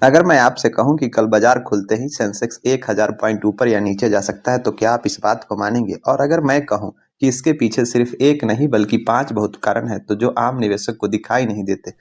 अगर मैं आपसे कहूं कि कल बाजार खुलते ही सेंसेक्स 1000 पॉइंट ऊपर या नीचे जा सकता है तो क्या आप इस बात को मानेंगे? और अगर मैं कहूं कि इसके पीछे सिर्फ एक नहीं बल्कि 5 बहुत कारण है तो जो आम निवेशक को दिखाई नहीं देते।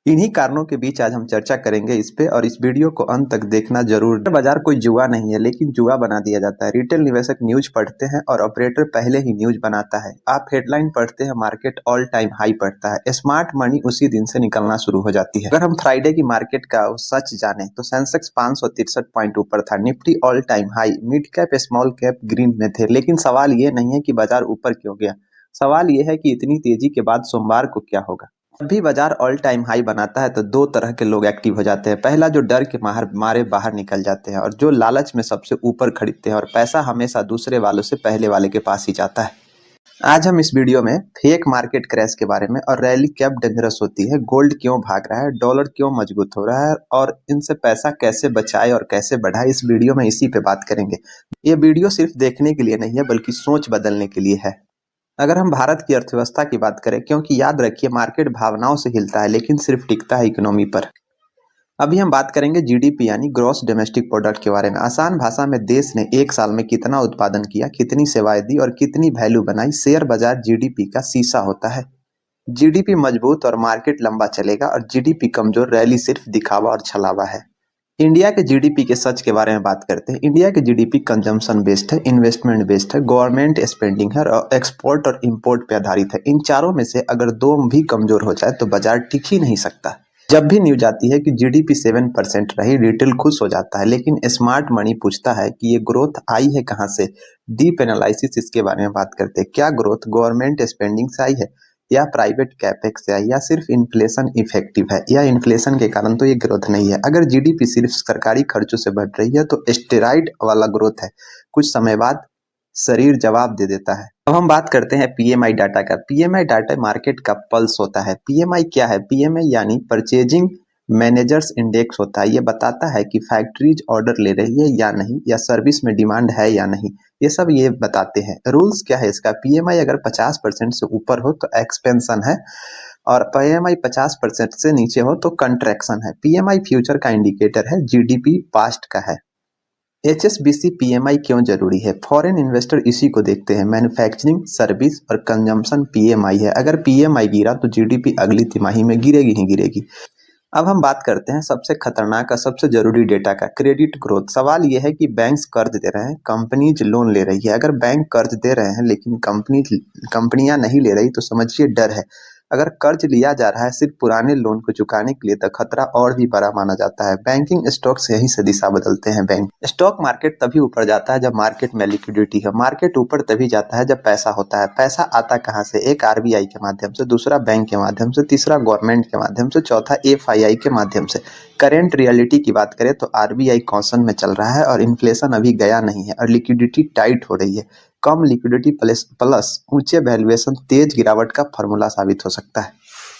इन्हीं कारणों के बीच आज हम चर्चा करेंगे इस पे, और इस वीडियो को अंत तक देखना जरूर। बाजार कोई जुआ नहीं है, लेकिन जुआ बना दिया जाता है। रिटेल निवेशक न्यूज पढ़ते हैं और ऑपरेटर पहले ही न्यूज बनाता है। आप हेडलाइन पढ़ते हैं, मार्केट ऑल टाइम हाई पढ़ता है। स्मार्ट मनी उसी दिन से निकलना शुरू हो जाती है। अगर हम फ्राइडे की मार्केट का सच जाने तो सेंसेक्स 563 पॉइंट ऊपर था, Nifty all time high, mid cap small cap green में थे। लेकिन सवाल ये नहीं है कि बाजार ऊपर क्यों गया, सवाल ये है कि इतनी तेजी के बाद सोमवार को क्या होगा। जब भी बाजार ऑल टाइम हाई बनाता है तो दो तरह के लोग एक्टिव हो जाते हैं। पहला, जो डर के मारे बाहर निकल जाते हैं, और जो लालच में सबसे ऊपर खरीदते हैं। और पैसा हमेशा दूसरे वालों से पहले वाले के पास ही जाता है। आज हम इस वीडियो में फेक मार्केट क्रैश के बारे में, और रैली कब डेंजरस होती है, गोल्ड क्यों भाग रहा है, डॉलर क्यों मजबूत हो रहा है, और इनसे पैसा कैसे बचाए और कैसे बढ़ाए, इस वीडियो में इसी पे बात करेंगे। ये वीडियो सिर्फ देखने के लिए नहीं है बल्कि सोच बदलने के लिए है। अगर हम भारत की अर्थव्यवस्था की बात करें, क्योंकि याद रखिए मार्केट भावनाओं से हिलता है लेकिन सिर्फ टिकता है इकोनॉमी पर। अभी हम बात करेंगे जीडीपी यानी ग्रॉस डोमेस्टिक प्रोडक्ट के बारे में। आसान भाषा में देश ने एक साल में कितना उत्पादन किया, कितनी सेवाएं दी और कितनी वैल्यू बनाई। शेयर बाजार जीडीपी का शीशा होता है। जीडीपी मजबूत और मार्केट लंबा चलेगा, और जीडीपी कमजोर रैली सिर्फ दिखावा और छलावा है। इंडिया के जीडीपी के सच के बारे में बात करते हैं। इंडिया के जीडीपी कंजम्पशन बेस्ड है, इन्वेस्टमेंट बेस्ड है, गवर्नमेंट स्पेंडिंग है, और एक्सपोर्ट और इंपोर्ट पे आधारित है। इन चारों में से अगर दो भी कमजोर हो जाए तो बाजार टिक ही नहीं सकता। जब भी न्यूज आती है कि जीडीपी 7% रही, रिटेल खुश हो जाता है, लेकिन स्मार्ट मनी पूछता है कि ये ग्रोथ आई है कहाँ से। डीप एनालिसिस इसके बारे में बात करते हैं। क्या ग्रोथ गवर्नमेंट स्पेंडिंग से आई है, या प्राइवेट कैपेक्स से आई, या सिर्फ इन्फ्लेशन इफेक्टिव है, या इन्फ्लेशन के कारण तो ये ग्रोथ नहीं है। अगर जीडीपी सिर्फ सरकारी खर्चों से बढ़ रही है तो स्टेरॉइड वाला ग्रोथ है। कुछ समय बाद शरीर जवाब दे देता है। अब हम बात करते हैं पीएमआई डाटा का। पीएमआई डाटा मार्केट का पल्स होता है। पीएमआई क्या है? पीएमआई यानी परचेजिंग मैनेजर्स इंडेक्स होता है। ये बताता है कि फैक्ट्रीज ऑर्डर ले रही है या नहीं, या सर्विस में डिमांड है या नहीं। ये सब ये बताते हैं। रूल्स क्या है इसका? पीएमआई अगर 50% से ऊपर हो तो एक्सपेंशन है, और पीएमआई 50% से नीचे हो तो कंट्रैक्शन है। पीएमआई फ्यूचर का इंडिकेटर है, जीडीपी पास्ट का है। एचएसबीसी पीएमआई क्यों जरूरी है? फॉरेन इन्वेस्टर इसी को देखते हैं। मैन्युफैक्चरिंग, सर्विस और कंजम्पशन पीएमआई है। अगर पीएमआई गिरा तो जीडीपी अगली तिमाही में गिरेगी ही गिरेगी। अब हम बात करते हैं सबसे खतरनाक और सबसे जरूरी डेटा का, क्रेडिट ग्रोथ। सवाल यह है कि बैंक्स कर्ज दे रहे हैं, कंपनीज लोन ले रही है। अगर बैंक कर्ज दे रहे हैं लेकिन कंपनियां नहीं ले रही तो समझिए डर है। अगर कर्ज लिया जा रहा है सिर्फ पुराने लोन को चुकाने के लिए तो खतरा और भी बड़ा माना जाता है। बैंकिंग स्टॉक्स यहीं से दिशा बदलते हैं। बैंक स्टॉक मार्केट तभी ऊपर जाता है जब मार्केट में लिक्विडिटी है। मार्केट ऊपर तभी जाता है जब पैसा होता है। पैसा आता कहाँ से? एक आरबीआई के माध्यम से, दूसरा बैंक के माध्यम से, तीसरा गवर्नमेंट के माध्यम से, चौथा एफआईआई के माध्यम से। करेंट रियलिटी की बात करें तो आरबीआई कॉशन में चल रहा है, और इन्फ्लेशन अभी गया नहीं है, और लिक्विडिटी टाइट हो रही है। कम लिक्विडिटी प्लस प्लस ऊंचे वैल्यूएशन तेज गिरावट का फॉर्मूला साबित हो सकता है।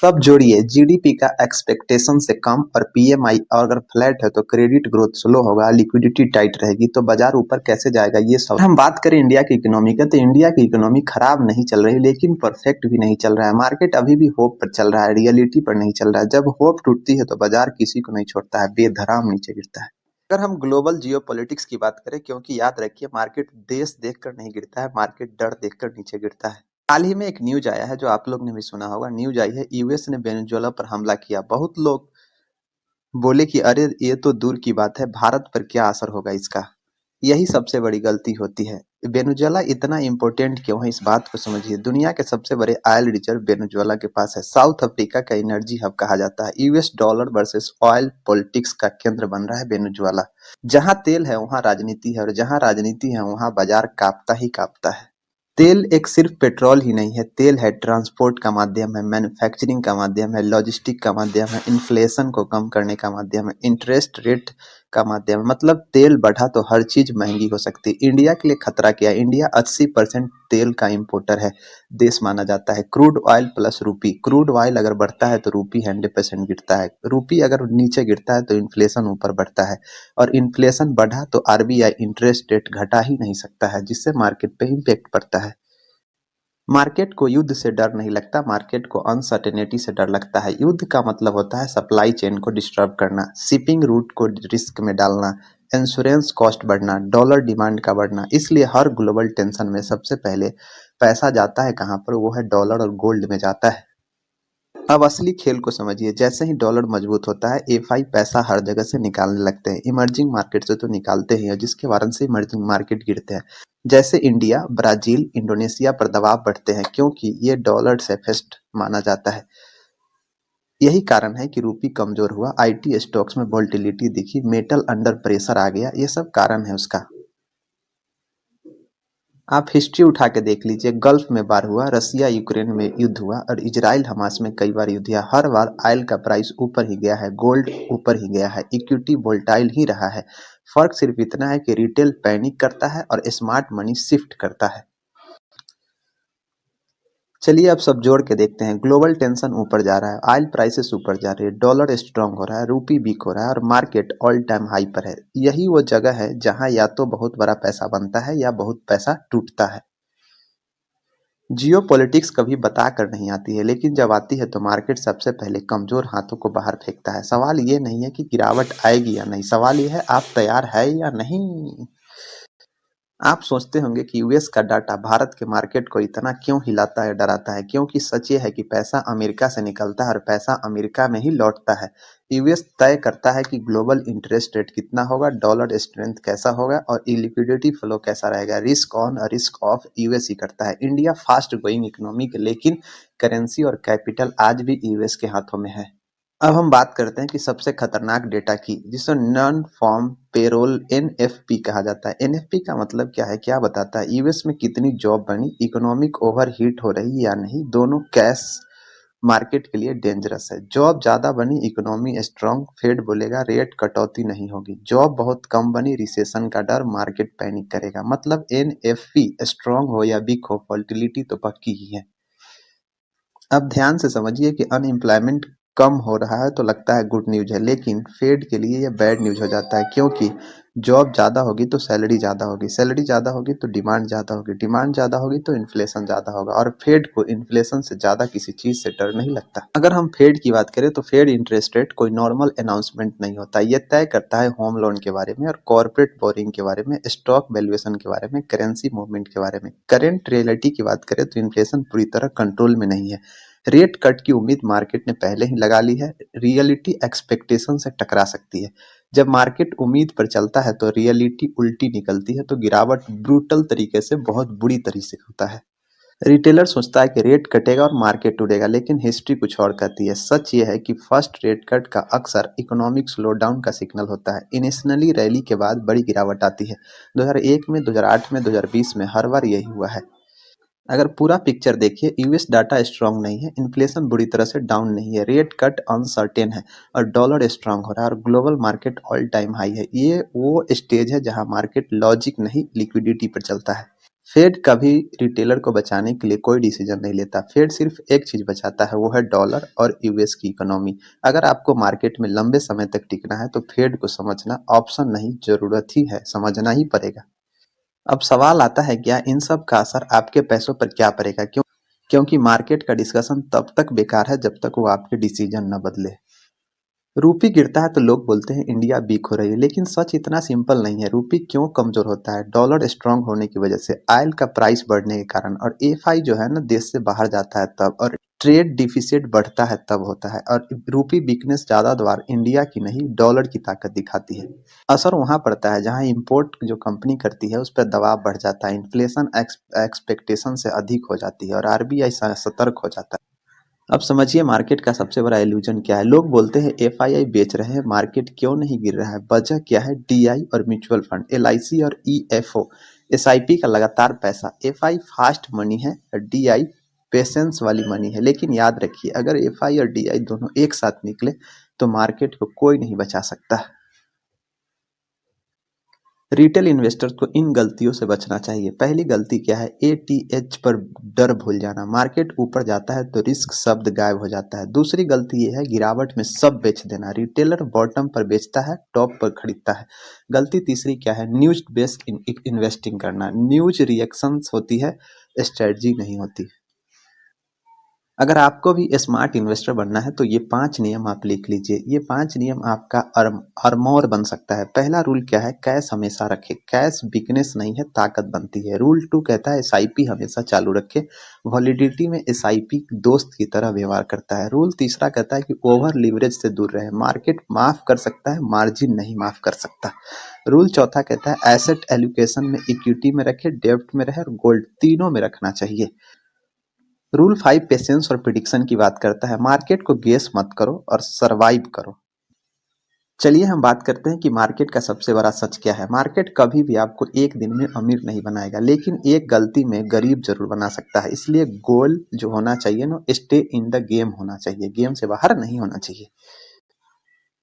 तब जोड़िए जीडीपी का एक्सपेक्टेशन से कम और पीएमआई अगर फ्लैट है तो क्रेडिट ग्रोथ स्लो होगा, लिक्विडिटी टाइट रहेगी, तो बाजार ऊपर कैसे जाएगा? ये सब हम बात करें इंडिया की इकोनॉमी का, तो इंडिया की इकोनॉमी खराब नहीं चल रही लेकिन परफेक्ट भी नहीं चल रहा है। मार्केट अभी भी होप पर चल रहा है, रियलिटी पर नहीं चल रहा है। जब होप टूटती है तो बाजार किसी को नहीं छोड़ता है, बेधराम नीचे गिरता है। अगर हम ग्लोबल जियोपॉलिटिक्स की बात करें, क्योंकि याद रखिए मार्केट देश देखकर नहीं गिरता है, मार्केट डर देखकर नीचे गिरता है। हाल ही में एक न्यूज आया है जो आप लोग ने भी सुना होगा। न्यूज आई है, यूएस ने वेनेजुएला पर हमला किया। बहुत लोग बोले कि अरे ये तो दूर की बात है, भारत पर क्या असर होगा इसका। यही सबसे बड़ी गलती होती है। वेनेजुएला इतना इंपॉर्टेंट क्यों है, इस बात को समझिए। दुनिया के सबसे बड़े ऑयल रिजर्व वेनेजुएला के पास है। साउथ अफ्रीका का एनर्जी हब कहा जाता है। US dollar versus oil politics का केंद्र बन रहा है वेनेजुएला। जहां तेल है वहां राजनीति है, और जहां राजनीति है वहां बाजार कांपता ही कांपता है। तेल एक सिर्फ पेट्रोल ही नहीं है, तेल है ट्रांसपोर्ट का माध्यम है, मैन्युफैक्चरिंग का माध्यम है, लॉजिस्टिक का माध्यम है, इन्फ्लेशन को कम करने का माध्यम है, इंटरेस्ट रेट का माध्यम है। मतलब तेल बढ़ा तो हर चीज महंगी हो सकती है। इंडिया के लिए खतरा क्या है? इंडिया 80% तेल का इंपोर्टर है, देश माना जाता है। क्रूड ऑयल प्लस रूपी, क्रूड ऑयल अगर बढ़ता है तो रूपी 100% गिरता है, रूपी अगर नीचे गिरता है तो इन्फ्लेशन ऊपर बढ़ता है, और इन्फ्लेशन बढ़ा तो आरबीआई इंटरेस्ट रेट घटा ही नहीं सकता है, जिससे मार्केट पे इम्पेक्ट पड़ता है। मार्केट को युद्ध से डर नहीं लगता, मार्केट को अनसर्टेनिटी से डर लगता है। युद्ध का मतलब होता है सप्लाई चेन को डिस्टर्ब करना, शिपिंग रूट को रिस्क में डालना, इंश्योरेंस कॉस्ट बढ़ना, डॉलर डिमांड का बढ़ना। इसलिए हर ग्लोबल टेंशन में सबसे पहले पैसा जाता है कहाँ पर, वो है डॉलर और गोल्ड में जाता है। अब असली खेल को समझिए, जैसे ही डॉलर मजबूत होता है एफआई पैसा हर जगह से निकालने लगते हैं। इमर्जिंग मार्केट से तो निकालते ही हैं, जिसके कारण से इमर्जिंग मार्केट गिरते हैं। जैसे इंडिया, ब्राजील, इंडोनेशिया पर दबाव बढ़ते हैं क्योंकि ये डॉलर सेफेस्ट माना जाता है। यही कारण है कि रूपी कमजोर हुआ, आईटी स्टॉक्स में वोलेटिलिटी दिखी, मेटल अंडर प्रेशर आ गया। ये सब कारण है उसका। आप हिस्ट्री उठा के देख लीजिए, गल्फ में बार हुआ, रसिया यूक्रेन में युद्ध हुआ और इजराइल हमास में कई बार युद्ध हुआ। हर बार ऑयल का प्राइस ऊपर ही गया है, गोल्ड ऊपर ही गया है, इक्विटी वोलेटाइल ही रहा है। फर्क सिर्फ इतना है कि रिटेल पैनिक करता है और स्मार्ट मनी शिफ्ट करता है। चलिए अब सब जोड़ के देखते हैं। ग्लोबल टेंशन ऊपर जा रहा है, ऑयल प्राइसेस ऊपर जा रही है, डॉलर स्ट्रांग हो रहा है, रूपी वीक हो रहा है और मार्केट ऑल टाइम हाई पर है। यही वो जगह है जहां या तो बहुत बड़ा पैसा बनता है या बहुत पैसा टूटता है। जियोपॉलिटिक्स कभी बता कर नहीं आती है, लेकिन जब आती है तो मार्केट सबसे पहले कमजोर हाथों को बाहर फेंकता है। सवाल ये नहीं है कि गिरावट आएगी या नहीं, सवाल ये है आप तैयार है या नहीं। आप सोचते होंगे कि यूएस का डाटा भारत के मार्केट को इतना क्यों हिलाता है, डराता है, क्योंकि सच ये है कि पैसा अमेरिका से निकलता है और पैसा अमेरिका में ही लौटता है। यूएस तय करता है कि ग्लोबल इंटरेस्ट रेट कितना होगा, डॉलर स्ट्रेंथ कैसा होगा और इलिक्विडिटी फ्लो कैसा रहेगा। रिस्क ऑन और रिस्क ऑफ यूएस ही करता है। इंडिया फास्ट ग्रोइंग इकोनॉमी, लेकिन करेंसी और कैपिटल आज भी यूएस के हाथों में है। अब हम बात करते हैं कि सबसे खतरनाक डेटा की, जिसे नॉन फॉर्म पेरोल एनएफपी कहा जाता है। एनएफपी का मतलब क्या है, क्या बताता है? यूएस में कितनी जॉब बनी, इकोनॉमिक ओवरहीट हो रही है या नहीं, दोनों कैश मार्केट के लिए डेंजरस है। जॉब ज्यादा बनी, इकोनॉमी स्ट्रांग, फेड बोलेगा रेट कटौती नहीं होगी। जॉब बहुत कम बनी, रिसेशन का डर, मार्केट पैनिक करेगा। मतलब एनएफपी स्ट्रांग हो या वीक हो, वोलेटिलिटी तो पक्की ही है। अब ध्यान से समझिए कि अनएम्प्लॉयमेंट कम हो रहा है तो लगता है गुड न्यूज है, लेकिन फेड के लिए ये बैड न्यूज हो जाता है, क्योंकि जॉब ज़्यादा होगी तो सैलरी ज़्यादा होगी, सैलरी ज़्यादा होगी तो डिमांड ज़्यादा होगी, डिमांड ज़्यादा होगी तो इन्फ्लेशन ज़्यादा होगा और फेड को इन्फ्लेशन से ज़्यादा किसी चीज़ से डर नहीं लगता। अगर हम फेड की बात करें तो फेड इंटरेस्ट रेट कोई नॉर्मल अनाउंसमेंट नहीं होता। ये तय करता है होम लोन के बारे में और कॉर्पोरेट बोरिंग के बारे में, स्टॉक वैल्यूएशन के बारे में, करेंसी मूवमेंट के बारे में। करेंट रियलिटी की बात करें तो इन्फ्लेशन पूरी तरह कंट्रोल में नहीं है। रेट कट की उम्मीद मार्केट ने पहले ही लगा ली है, रियलिटी एक्सपेक्टेशन से टकरा सकती है। जब मार्केट उम्मीद पर चलता है तो रियलिटी उल्टी निकलती है, तो गिरावट ब्रूटल तरीके से, बहुत बुरी तरीके से होता है। रिटेलर सोचता है कि रेट कटेगा और मार्केट उड़ेगा, लेकिन हिस्ट्री कुछ और कहती है। सच ये है कि फर्स्ट रेट कट का अक्सर इकोनॉमिक स्लोडाउन का सिग्नल होता है। इनिशियली रैली के बाद बड़ी गिरावट आती है। 2001 में, 2008 में, 2020 में हर बार यही हुआ है। अगर पूरा पिक्चर देखिए, यूएस डाटा स्ट्रांग नहीं है, इन्फ्लेशन बुरी तरह से डाउन नहीं है, रेट कट अनसर्टेन है और डॉलर स्ट्रांग हो रहा है और global market all time high है। ये वो स्टेज है जहां मार्केट लॉजिक नहीं लिक्विडिटी पर चलता है। फेड कभी रिटेलर को बचाने के लिए कोई डिसीजन नहीं लेता। फेड सिर्फ एक चीज बचाता है, वो है डॉलर और यूएस की इकोनॉमी। अगर आपको मार्केट में लंबे समय तक टिकना है तो फेड को समझना ऑप्शन नहीं, जरूरत ही है, समझना ही पड़ेगा। अब सवाल आता है, क्या इन सब का असर आपके पैसों पर क्या पड़ेगा? क्योंकि मार्केट का डिस्कशन तब तक बेकार है जब तक वो आपके डिसीजन न बदले। रूपी गिरता है तो लोग बोलते हैं इंडिया वीक हो रही है, लेकिन सच इतना सिंपल नहीं है। रूपी क्यों कमजोर होता है? डॉलर स्ट्रांग होने की वजह से, ऑयल का प्राइस बढ़ने के कारण, और एफआई जो है ना देश से बाहर जाता है तब, और ट्रेड डिफिसिट बढ़ता है तब होता है। और रूपी वीकनेस ज्यादा बार इंडिया की नहीं, डॉलर की ताकत दिखाती है। असर वहां पड़ता है जहां इंपोर्ट जो कंपनी करती है उस पर दबाव बढ़ जाता है, इन्फ्लेशन एक्सपेक्टेशन से अधिक हो जाती है और आरबीआई सतर्क हो जाता है। अब समझिए मार्केट का सबसे बड़ा इल्यूजन क्या है। लोग बोलते हैं एफआईआई बेच रहे हैं, मार्केट क्यों नहीं गिर रहा है? वजह क्या है? डीआई और म्यूचुअल फंड, एलआईसी और ईएफओ, एसआईपी का लगातार पैसा। एफआई फास्ट मनी है, डीआई पेशेंस वाली मनी है। लेकिन याद रखिए, अगर एफआई और डीआई दोनों एक साथ निकले तो मार्केट को कोई नहीं बचा सकता। रिटेल इन्वेस्टर्स को इन गलतियों से बचना चाहिए। पहली गलती क्या है? एटीएच पर डर भूल जाना। मार्केट ऊपर जाता है तो रिस्क शब्द गायब हो जाता है। दूसरी गलती ये है, गिरावट में सब बेच देना। रिटेलर बॉटम पर बेचता है, टॉप पर खरीदता है। गलती तीसरी क्या है? न्यूज बेस्ड इन्वेस्टिंग करना। न्यूज रिएक्शंस होती है, स्ट्रेटजी नहीं होती। अगर आपको भी स्मार्ट इन्वेस्टर बनना है तो ये 5 नियम आप लिख लीजिए। ये 5 नियम आपका अरमोर बन सकता है। पहला रूल क्या है? कैश हमेशा रखें। कैश वीकनेस नहीं है, ताकत बनती है। रूल 2 कहता है एसआईपी हमेशा चालू रखें। वॉलिडिटी में एसआईपी दोस्त की तरह व्यवहार करता है। रूल तीसरा कहता है कि ओवर लीवरेज से दूर रहें। मार्केट माफ कर सकता है, मार्जिन नहीं माफ कर सकता। रूल चौथा कहता है एसेट एलोकेशन में इक्विटी में रखें, डेब्ट में रहे और गोल्ड तीनों में रखना चाहिए। रूल 5 पेशेंस और प्रिडिक्शन की बात करता है। मार्केट को गेस मत करो और सरवाइव करो। चलिए हम बात करते हैं कि मार्केट का सबसे बड़ा सच क्या है। मार्केट कभी भी आपको एक दिन में अमीर नहीं बनाएगा, लेकिन एक गलती में गरीब जरूर बना सकता है। इसलिए गोल जो होना चाहिए ना, स्टे इन द गेम होना चाहिए, गेम से बाहर नहीं होना चाहिए।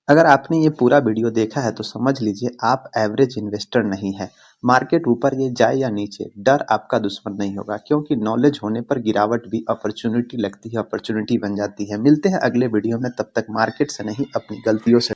अगर आपने ये पूरा वीडियो देखा है तो समझ लीजिए आप एवरेज इन्वेस्टर नहीं है। मार्केट ऊपर ये जाए या नीचे, डर आपका दुश्मन नहीं होगा, क्योंकि नॉलेज होने पर गिरावट भी अपॉर्चुनिटी लगती है, अपॉर्चुनिटी बन जाती है। मिलते हैं अगले वीडियो में, तब तक मार्केट से नहीं अपनी गलतियों से